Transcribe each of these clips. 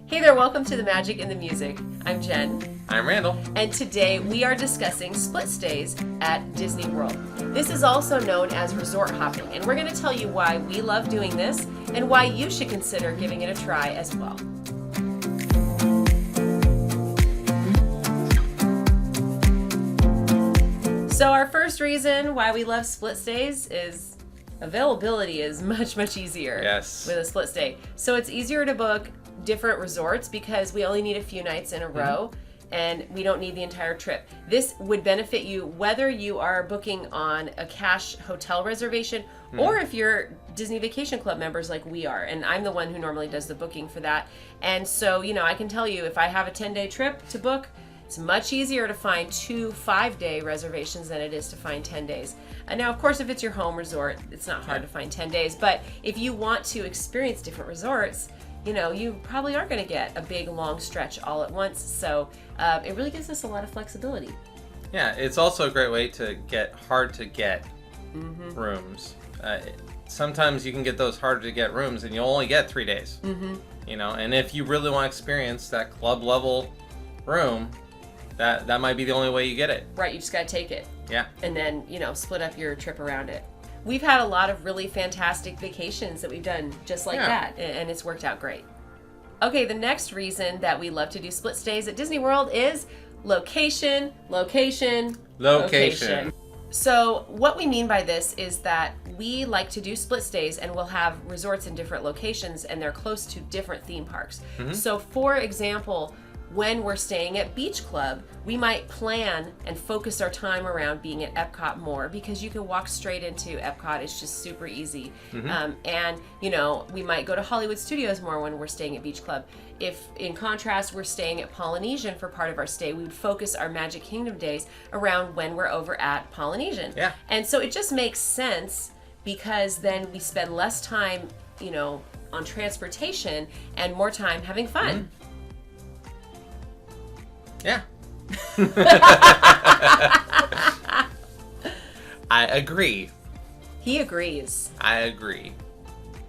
Hey there, welcome to The Magic in the Music. I'm Jen. I'm Randall. And today we are discussing split stays at Disney World. This is also known as resort hopping, and we're going to tell you why we love doing this and why you should consider giving it a try as well. So our first reason why we love split stays is availability is much easier with a split stay. So it's easier to book different resorts because we only need a few nights in a row and we don't need the entire trip. This would benefit you whether you are booking on a cash hotel reservation or if you're Disney Vacation Club members like we are. And I'm the one who normally does the booking for that. And so, I can tell you if I have a 10-day trip to book, it's much easier to find 2 5-day reservations than it is to find 10 days. Now, of course, if it's your home resort, it's not hard to find 10 days. But if you want to experience different resorts, you probably aren't going to get a big, long stretch all at once. So it really gives us a lot of flexibility. Yeah, it's also a great way to get hard-to-get rooms. Sometimes you can get those hard-to-get rooms and you'll only get 3 days. And if you really want to experience that club-level room, that might be the only way you get it. Right, you just got to take it. Yeah. And then, split up your trip around it. We've had a lot of really fantastic vacations that we've done just like that, and it's worked out great. Okay, the next reason that we love to do split stays at Disney World is location. So what we mean by this is that we like to do split stays and we'll have resorts in different locations and they're close to different theme parks. So for example, when we're staying at Beach Club, we might plan and focus our time around being at Epcot more because you can walk straight into Epcot. It's just super easy. And, we might go to Hollywood Studios more when we're staying at Beach Club. If, in contrast, we're staying at Polynesian for part of our stay, we would focus our Magic Kingdom days around when we're over at Polynesian. Yeah. And so it just makes sense because then we spend less time, on transportation and more time having fun. Yeah. I agree. He agrees. I agree.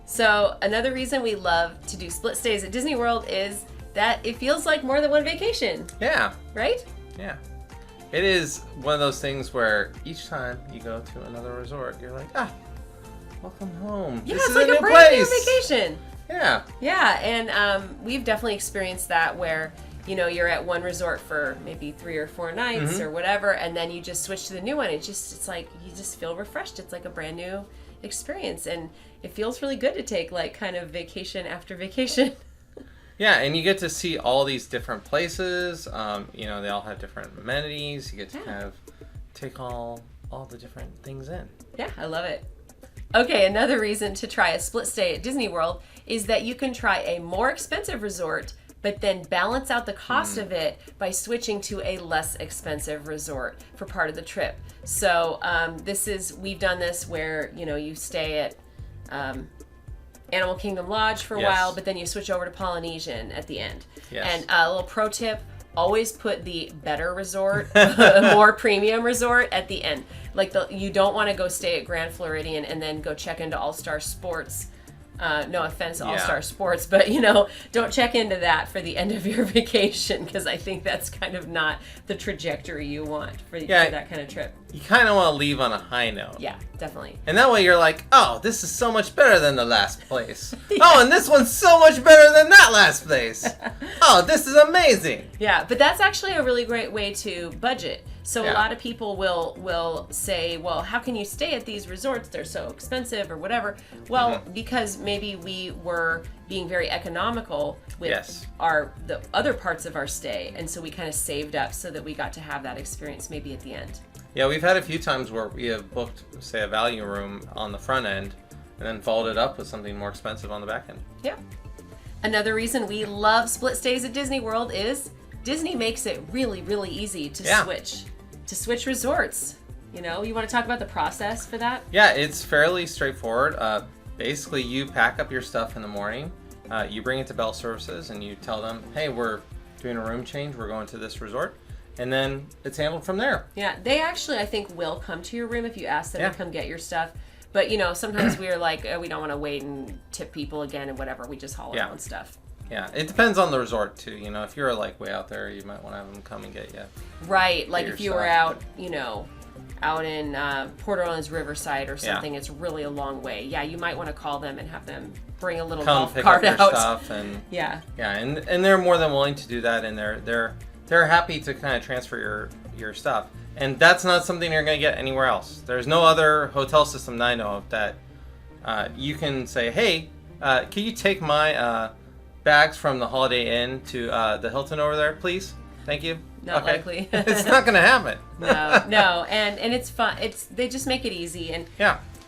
So another reason we love to do split stays at Disney World is that it feels like more than one vacation. Yeah. Right? Yeah. It is one of those things where each time you go to another resort, you're like, welcome home. Yeah, this it's is like a brand place. new vacation. Yeah. Yeah, and we've definitely experienced that where you're at one resort for maybe 3 or 4 nights or whatever, and then you just switch to the new one. It's like you just feel refreshed. It's like a brand new experience, and it feels really good to take like kind of vacation after vacation. Yeah, and you get to see all these different places. They all have different amenities. You get to kind of take all the different things in. Yeah, I love it. Okay, another reason to try a split stay at Disney World is that you can try a more expensive resort but then balance out the cost of it by switching to a less expensive resort for part of the trip. So we've done this where, you stay at Animal Kingdom Lodge for a while, but then you switch over to Polynesian at the end. Yes. And a little pro tip, always put the better resort, more premium resort at the end. Like you don't want to go stay at Grand Floridian and then go check into All-Star Sports. No offense to All-Star Sports, but don't check into that for the end of your vacation because I think that's kind of not the trajectory you want for that kind of trip. You kind of want to leave on a high note. Yeah, definitely. And that way you're like, this is so much better than the last place. Oh, and this one's so much better than that last place. Oh, this is amazing. Yeah, but that's actually a really great way to budget. So a lot of people will say, well, how can you stay at these resorts? They're so expensive or whatever. Well, because maybe we were being very economical with the other parts of our stay. And so we kind of saved up so that we got to have that experience maybe at the end. Yeah, we've had a few times where we have booked, say, a value room on the front end and then followed it up with something more expensive on the back end. Yeah. Another reason we love split stays at Disney World is Disney makes it really, really easy to switch resorts. You want to talk about the process for that? Yeah, it's fairly straightforward. Basically, you pack up your stuff in the morning, you bring it to Bell Services, and you tell them, hey, we're doing a room change, we're going to this resort, and then it's handled from there. Yeah, they actually, I think, will come to your room if you ask them to come get your stuff. But, sometimes we're like, we don't want to wait and tip people again and whatever. We just haul our own stuff. Yeah, it depends on the resort too. You know, if you're like way out there, you might want to have them come and get you. Right, like if you were out, out in Port Orleans Riverside or something, it's really a long way. Yeah, you might want to call them and have them bring a little golf cart out. Stuff and yeah, and they're more than willing to do that, and they're happy to kind of transfer your stuff. And that's not something you're going to get anywhere else. There's no other hotel system that I know of that you can say, hey, can you take my bags from the Holiday Inn to the Hilton over there, please? Thank you. Not likely. It's not going to happen. No, and it's fun. They just make it easy, and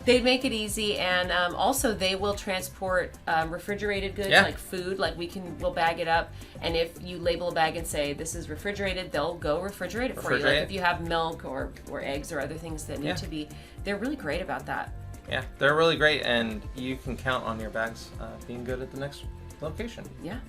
they make it easy, and also they will transport refrigerated goods like food. Like we'll bag it up, and if you label a bag and say this is refrigerated, they'll go refrigerate it for you. Like if you have milk or eggs or other things that need to be, they're really great about that. Yeah, they're really great, and you can count on your bags being good at the next location. Yeah.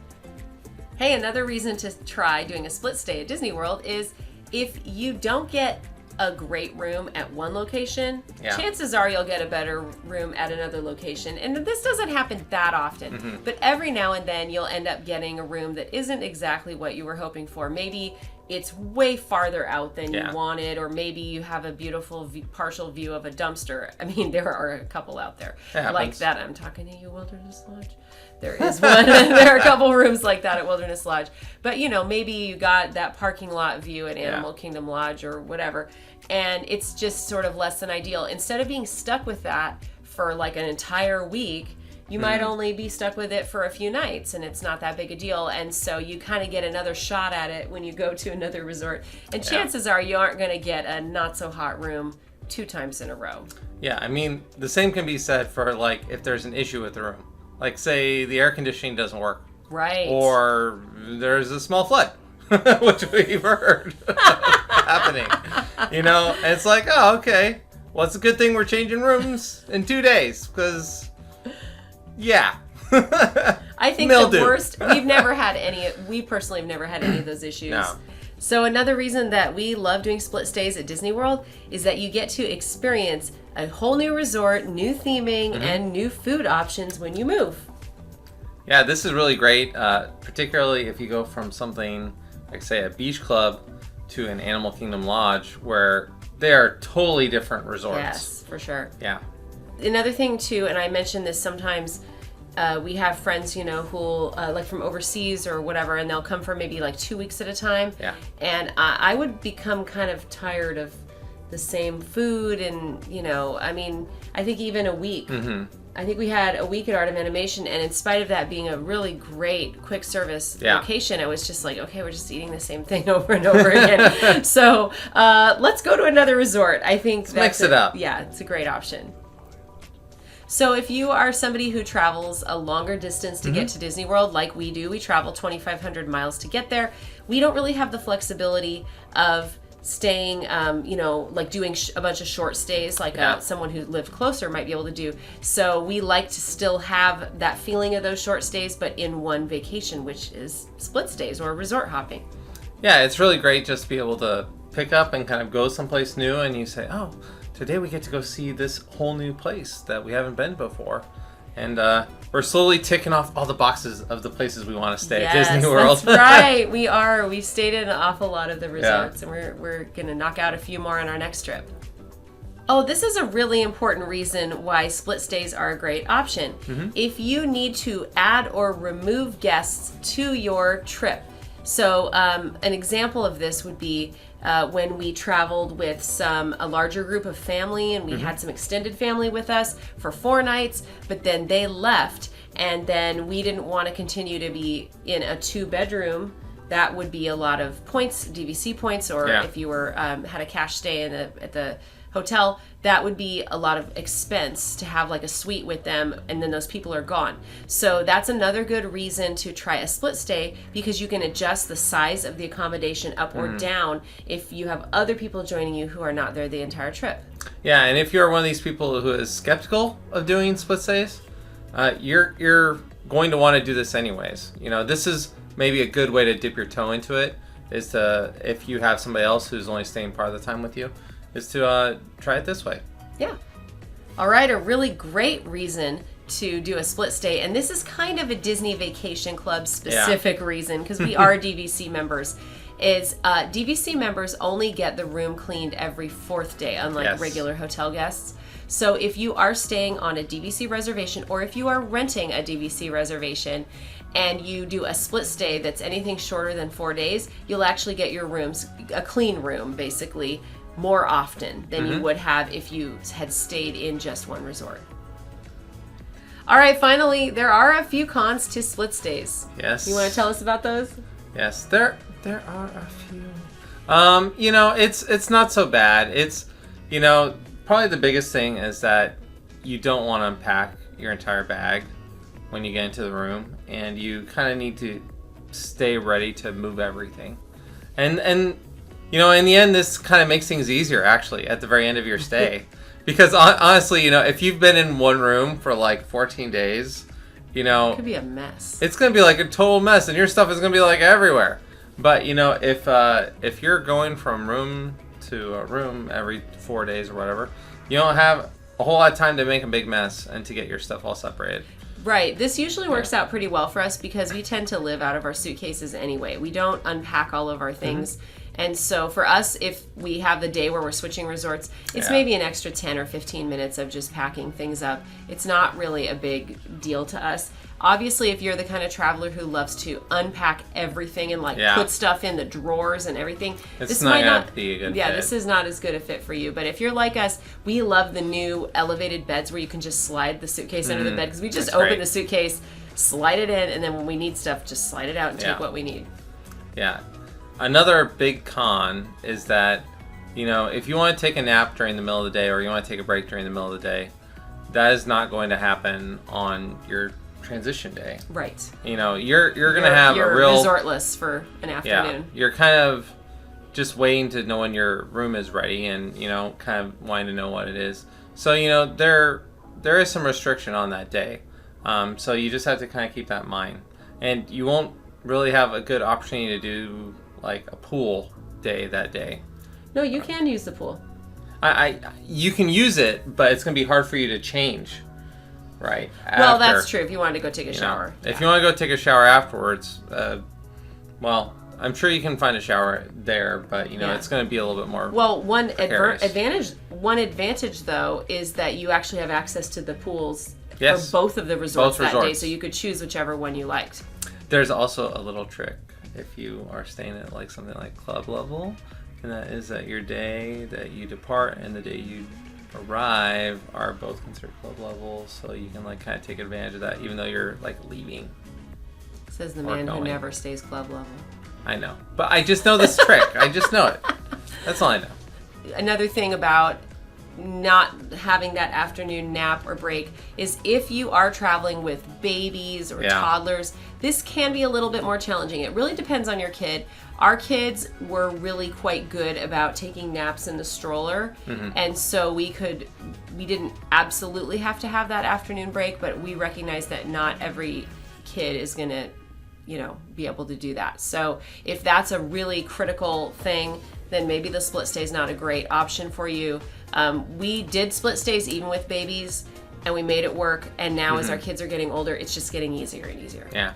Hey, another reason to try doing a split stay at Disney World is if you don't get a great room at one location, chances are you'll get a better room at another location. And this doesn't happen that often, but every now and then you'll end up getting a room that isn't exactly what you were hoping for. Maybe it's way farther out than you wanted, or maybe you have a beautiful partial view of a dumpster. I mean, there are a couple out there like that. I'm talking to you, Wilderness Lodge. There is one. There are a couple rooms like that at Wilderness Lodge. But, maybe you got that parking lot view at Animal Kingdom Lodge or whatever, and it's just sort of less than ideal. Instead of being stuck with that for like an entire week, you might only be stuck with it for a few nights, and it's not that big a deal. And so you kind of get another shot at it when you go to another resort. And chances are you aren't going to get a not-so-hot room 2 times in a row. Yeah, I mean, the same can be said for, like, if there's an issue with the room. Like, say the air conditioning doesn't work. Right. Or there's a small flood, which we've heard happening. And it's like, oh, okay. Well, it's a good thing we're changing rooms in 2 days, because... yeah. I think the worst, we personally have never had any of those issues. No. So another reason that we love doing split stays at Disney World is that you get to experience a whole new resort, new theming, and new food options when you move. Yeah, this is really great, particularly if you go from something like, say, a beach club to an Animal Kingdom Lodge, where they are totally different resorts. Yes, for sure. Yeah. Another thing too, and I mentioned this sometimes, we have friends, who like from overseas or whatever, and they'll come for maybe like 2 weeks at a time. Yeah. And I would become kind of tired of the same food, and I think even a week. I think we had a week at Art of Animation, and in spite of that being a really great quick service location, it was just like, okay, we're just eating the same thing over and over again. So let's go to another resort. I think let's mix it up. Yeah, it's a great option. So if you are somebody who travels a longer distance to get to Disney World, like we do, we travel 2,500 miles to get there, we don't really have the flexibility of staying, like doing a bunch of short stays like someone who lived closer might be able to do. So we like to still have that feeling of those short stays, but in one vacation, which is split stays or resort hopping. Yeah, it's really great just to be able to pick up and kind of go someplace new, and you say, oh, today we get to go see this whole new place that we haven't been before. And we're slowly ticking off all the boxes of the places we want to stay at Disney World. That's right. We are. We've stayed in an awful lot of the resorts, and we're going to knock out a few more on our next trip. Oh, this is a really important reason why split stays are a great option. If you need to add or remove guests to your trip. So an example of this would be when we traveled with a larger group of family, and we had some extended family with us for 4 nights, but then they left, and then we didn't want to continue to be in a 2-bedroom. That would be a lot of points, DVC points, or if you were had a cash stay at the hotel, that would be a lot of expense to have like a suite with them, and then those people are gone. So that's another good reason to try a split stay, because you can adjust the size of the accommodation up or down if you have other people joining you who are not there the entire trip. Yeah, and if you're one of these people who is skeptical of doing split stays, you're going to want to do this anyways. This is maybe a good way to dip your toe into it, is to, if you have somebody else who's only staying part of the time with you, is to try it this way. Yeah. All right, a really great reason to do a split stay, and this is kind of a Disney Vacation Club specific reason, because we are DVC members, is DVC members only get the room cleaned every 4th day, unlike regular hotel guests. So if you are staying on a DVC reservation, or if you are renting a DVC reservation, and you do a split stay that's anything shorter than 4 days, you'll actually get your rooms, a clean room basically, more often than you would have if you had stayed in just one resort. All right, finally, there are a few cons to split stays. Yes. You want to tell us about those? Yes, there are a few. You know, it's not so bad. It's, you know, probably the biggest thing is that you don't want to unpack your entire bag when you get into the room, and you kind of need to stay ready to move everything. And you know, in the end, this kind of makes things easier, actually, at the very end of your stay. Because honestly, you know, if you've been in one room for like 14 days, you know, it could be a mess. It's going to be like a total mess, and your stuff is going to be like everywhere. But, you know, if you're going from room to a room every 4 days or whatever, you don't have a whole lot of time to make a big mess and to get your stuff all separated. Right. This usually works out pretty well for us because we tend to live out of our suitcases anyway. We don't unpack all of our things. And so for us, if we have the day where we're switching resorts, it's maybe an extra 10 or 15 minutes of just packing things up. It's not really a big deal to us. Obviously, if you're the kind of traveler who loves to unpack everything and like put stuff in the drawers and everything, this might not be a good fit. This is not as good a fit for you. But if you're like us, we love the new elevated beds where you can just slide the suitcase under the bed, because we just open the suitcase, slide it in, and then when we need stuff, just slide it out and take what we need. Yeah. Another big con is that, you know, if you want to take a nap during the middle of the day, or you want to take a break during the middle of the day, that is not going to happen on your transition day. Right. You know, you're going to have a real resortless for an afternoon. Yeah. You're kind of just waiting to know when your room is ready, and, you know, kind of wanting to know what it is. So, you know, there is some restriction on that day. So you just have to kind of keep that in mind. And you won't really have a good opportunity to do like a pool day that day. No, you can use the pool. You can use it, but it's going to be hard for you to change, right? Well, that's true if you wanted to go take a shower. If you want to go take a shower afterwards, well, I'm sure you can find a shower there, but, you know, it's going to be a little bit more one advantage, though, is that you actually have access to the pools for both of the resorts that day, so you could choose whichever one you liked. There's also a little trick if you are staying at like something like club level, and that is that your day that you depart and the day you arrive are both considered club level, so you can like kind of take advantage of that even though you're like leaving. Says the man who never stays club level. I know, but I just know this trick. I just know it. That's all I know. Another thing about not having that afternoon nap or break is if you are traveling with babies or toddlers, this can be a little bit more challenging. It really depends on your kid. Our kids were really quite good about taking naps in the stroller, and so we didn't absolutely have to have that afternoon break, but we recognize that not every kid is going to, you know, be able to do that. So if that's a really critical thing, then maybe the split stay is not a great option for you. We did split stays even with babies, and we made it work, and now as our kids are getting older, it's just getting easier and easier. Yeah.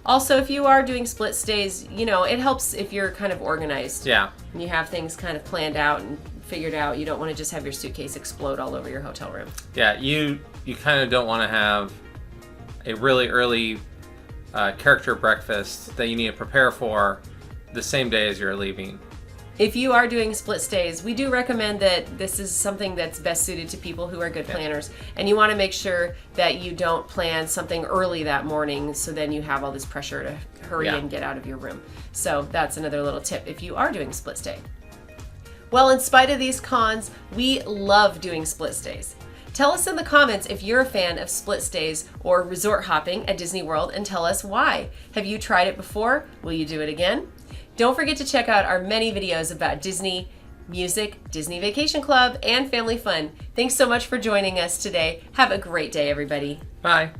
Also, if you are doing split stays, you know, it helps if you're kind of organized. Yeah. And you have things kind of planned out and figured out. You don't want to just have your suitcase explode all over your hotel room. Yeah, you kind of don't want to have a really early character breakfast that you need to prepare for the same day as you're leaving. If you are doing split stays, we do recommend that this is something that's best suited to people who are good planners. And you want to make sure that you don't plan something early that morning, so then you have all this pressure to hurry and get out of your room. So that's another little tip if you are doing split stay. Well, in spite of these cons, we love doing split stays. Tell us in the comments if you're a fan of split stays or resort hopping at Disney World, and tell us why. Have you tried it before? Will you do it again? Don't forget to check out our many videos about Disney, music, Disney Vacation Club, and family fun. Thanks so much for joining us today. Have a great day, everybody. Bye.